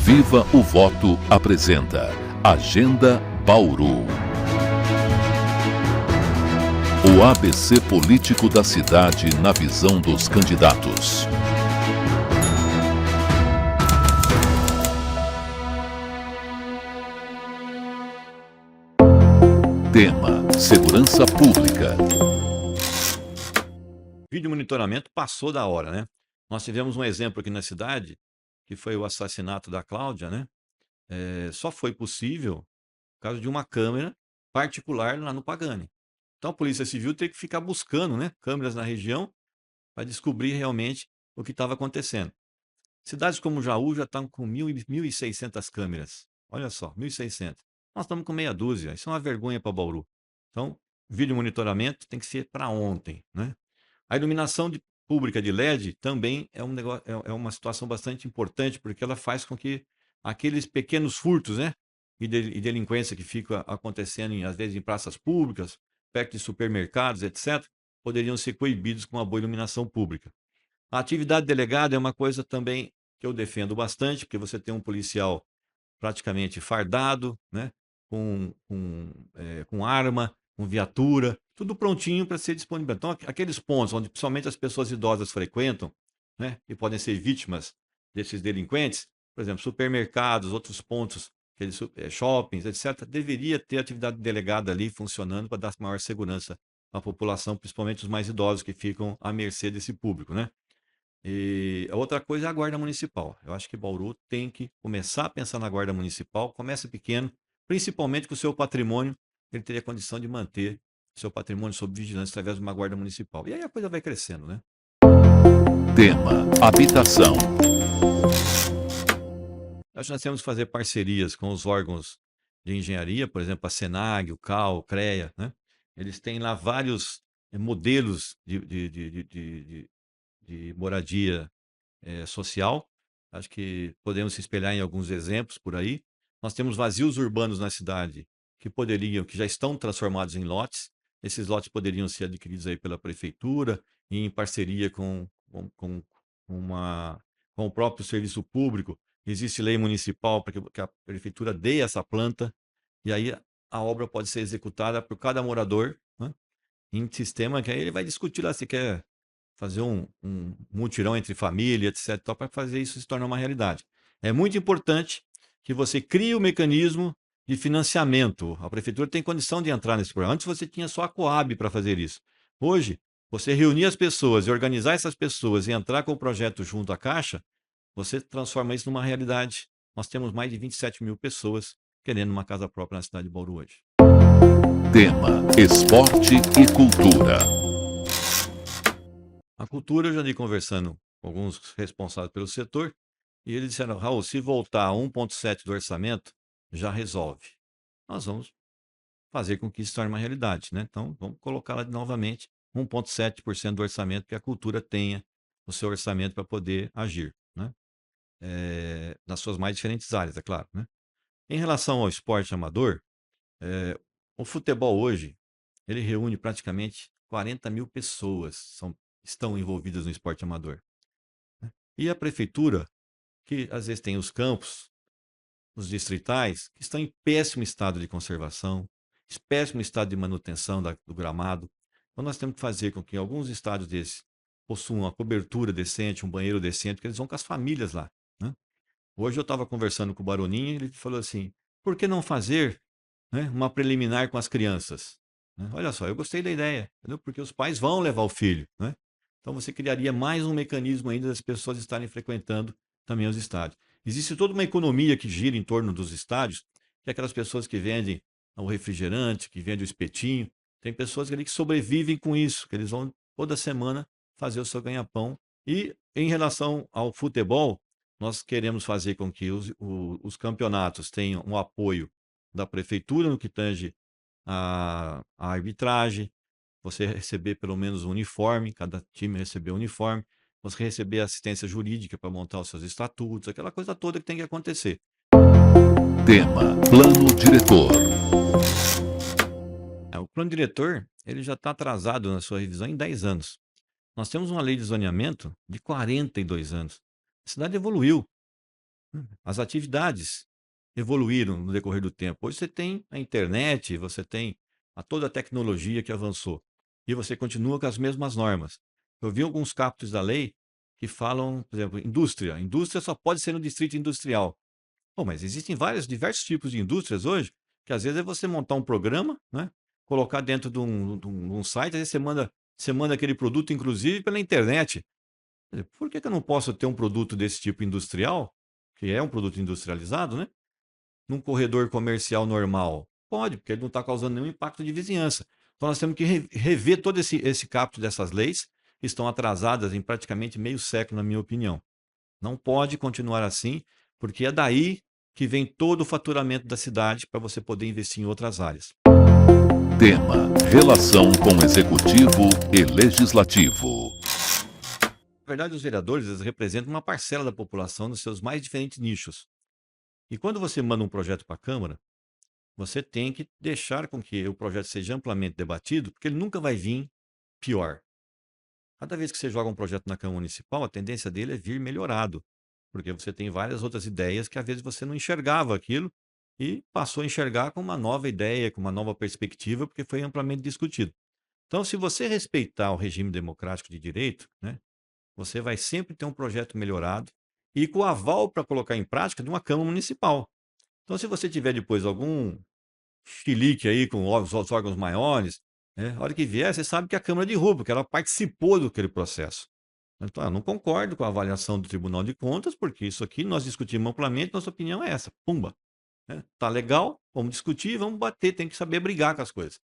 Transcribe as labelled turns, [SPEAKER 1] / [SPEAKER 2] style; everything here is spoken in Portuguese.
[SPEAKER 1] Viva o Voto apresenta Agenda Bauru. O ABC político da cidade na visão dos candidatos. Tema: Segurança Pública.
[SPEAKER 2] Vídeo monitoramento passou da hora, né? Nós tivemos um exemplo aqui na cidade, que foi o assassinato da Cláudia, né? Só foi possível por causa de uma câmera particular lá no Pagani. Então a Polícia Civil teve que ficar buscando, né, câmeras na região para descobrir realmente o que estava acontecendo. Cidades como Jaú já estão com 1.600 câmeras. Olha só, 1.600. Nós estamos com meia dúzia. Isso é uma vergonha para Bauru. Então, vídeo monitoramento tem que ser para ontem, né? A iluminação pública de LED também é um negócio, é uma situação bastante importante, porque ela faz com que aqueles pequenos furtos, né, e delinquência que fica acontecendo, às vezes, em praças públicas, perto de supermercados, etc., poderiam ser coibidos com uma boa iluminação pública. A atividade delegada é uma coisa também que eu defendo bastante, porque você tem um policial praticamente fardado, né, com arma, com viatura, tudo prontinho para ser disponibilizado. Então, aqueles pontos onde principalmente as pessoas idosas frequentam, né, e podem ser vítimas desses delinquentes, por exemplo, supermercados, outros pontos, aqueles shoppings, etc., deveria ter atividade delegada ali funcionando para dar maior segurança à população, principalmente os mais idosos que ficam à mercê desse público, né? E a outra coisa é a guarda municipal. Eu acho que Bauru tem que começar a pensar na guarda municipal, começa pequeno, principalmente com o seu patrimônio, ele teria condição de manter seu patrimônio sob vigilância através de uma guarda municipal. E aí a coisa vai crescendo, né?
[SPEAKER 1] Tema: Habitação.
[SPEAKER 2] Acho que nós temos que fazer parcerias com os órgãos de engenharia, por exemplo, a Senag, o CAL, o CREA, né? Eles têm lá vários modelos de moradia social. Acho que podemos se espelhar em alguns exemplos por aí. Nós temos vazios urbanos na cidade que já estão transformados em lotes. Esses lotes poderiam ser adquiridos aí pela prefeitura, em parceria uma, com o próprio serviço público. Existe lei municipal para que a prefeitura dê essa planta, e aí a obra pode ser executada por cada morador, né, em sistema que aí ele vai discutir lá se quer fazer um mutirão entre família, etc., para fazer isso se tornar uma realidade. É muito importante que você crie o mecanismo de financiamento. A prefeitura tem condição de entrar nesse programa. Antes você tinha só a Coab para fazer isso. Hoje, você reunir as pessoas e organizar essas pessoas e entrar com o projeto junto à Caixa, você transforma isso numa realidade. Nós temos mais de 27 mil pessoas querendo uma casa própria na cidade de Bauru hoje.
[SPEAKER 1] Tema: Esporte e Cultura.
[SPEAKER 2] A cultura, eu já andei conversando com alguns responsáveis pelo setor, e eles disseram: Raul, se voltar a 1,7 do orçamento, já resolve. Nós vamos fazer com que isso se torne uma realidade, né? Então, vamos colocar lá novamente 1,7% do orçamento, que a cultura tenha o seu orçamento para poder agir, né? Nas suas mais diferentes áreas, é claro, né? Em relação ao esporte amador, eh, o futebol hoje, ele reúne praticamente 40 mil pessoas estão envolvidas no esporte amador, né? E a prefeitura, que às vezes tem os campos, os distritais, que estão em péssimo estado de conservação, péssimo estado de manutenção do gramado. Então nós temos que fazer com que alguns estádios desses possuam uma cobertura decente, um banheiro decente, que eles vão com as famílias lá, né? Hoje eu estava conversando com o Baroninho e ele falou assim: por que não fazer, né, uma preliminar com as crianças? Né? Olha só, eu gostei da ideia, entendeu? Porque os pais vão levar o filho, né? Então você criaria mais um mecanismo ainda das pessoas estarem frequentando também os estádios. Existe toda uma economia que gira em torno dos estádios, que é aquelas pessoas que vendem o refrigerante, que vendem o espetinho. Tem pessoas ali que sobrevivem com isso, que eles vão toda semana fazer o seu ganha-pão. E em relação ao futebol, nós queremos fazer com que os campeonatos tenham um apoio da prefeitura no que tange a arbitragem, você receber pelo menos um uniforme, cada time receber um uniforme, você receber assistência jurídica para montar os seus estatutos, aquela coisa toda que tem que acontecer.
[SPEAKER 1] Tema: Plano Diretor.
[SPEAKER 2] O plano diretor, ele já está atrasado na sua revisão em 10 anos. Nós temos uma lei de zoneamento de 42 anos. A cidade evoluiu, As atividades evoluíram no decorrer do tempo. Hoje você tem a internet, você tem toda a tecnologia que avançou e você continua com as mesmas normas. Eu vi alguns captos da lei que falam, por exemplo, indústria. Indústria só pode ser no distrito industrial. Pô, mas existem diversos tipos de indústrias hoje, que às vezes é você montar um programa, né? Colocar dentro de um site, às vezes você manda aquele produto, inclusive, pela internet. Quer dizer, por que que eu não posso ter um produto desse tipo industrial, que é um produto industrializado, né? Num corredor comercial normal? Pode, porque ele não está causando nenhum impacto de vizinhança. Então nós temos que rever todo esse caput dessas leis, que estão atrasadas em praticamente meio século, na minha opinião. Não pode continuar assim, porque é daí que vem todo o faturamento da cidade para você poder investir em outras áreas.
[SPEAKER 1] Tema: relação com executivo e legislativo.
[SPEAKER 2] Na verdade, os vereadores eles representam uma parcela da população nos seus mais diferentes nichos. E quando você manda um projeto para a Câmara, você tem que deixar com que o projeto seja amplamente debatido, porque ele nunca vai vir pior. Cada vez que você joga um projeto na Câmara Municipal, a tendência dele é vir melhorado, porque você tem várias outras ideias que às vezes você não enxergava aquilo e passou a enxergar com uma nova ideia, com uma nova perspectiva, porque foi amplamente discutido. Então, se você respeitar o regime democrático de direito, né, você vai sempre ter um projeto melhorado e com aval para colocar em prática de uma Câmara Municipal. Então, se você tiver depois algum chilique aí com os órgãos maiores, né, a hora que vier, você sabe que a Câmara derruba, porque ela participou daquele processo. Então, eu não concordo com a avaliação do Tribunal de Contas, porque isso aqui nós discutimos amplamente, nossa opinião é essa. Pumba. Né? Tá legal, vamos discutir, vamos bater, tem que saber brigar com as coisas.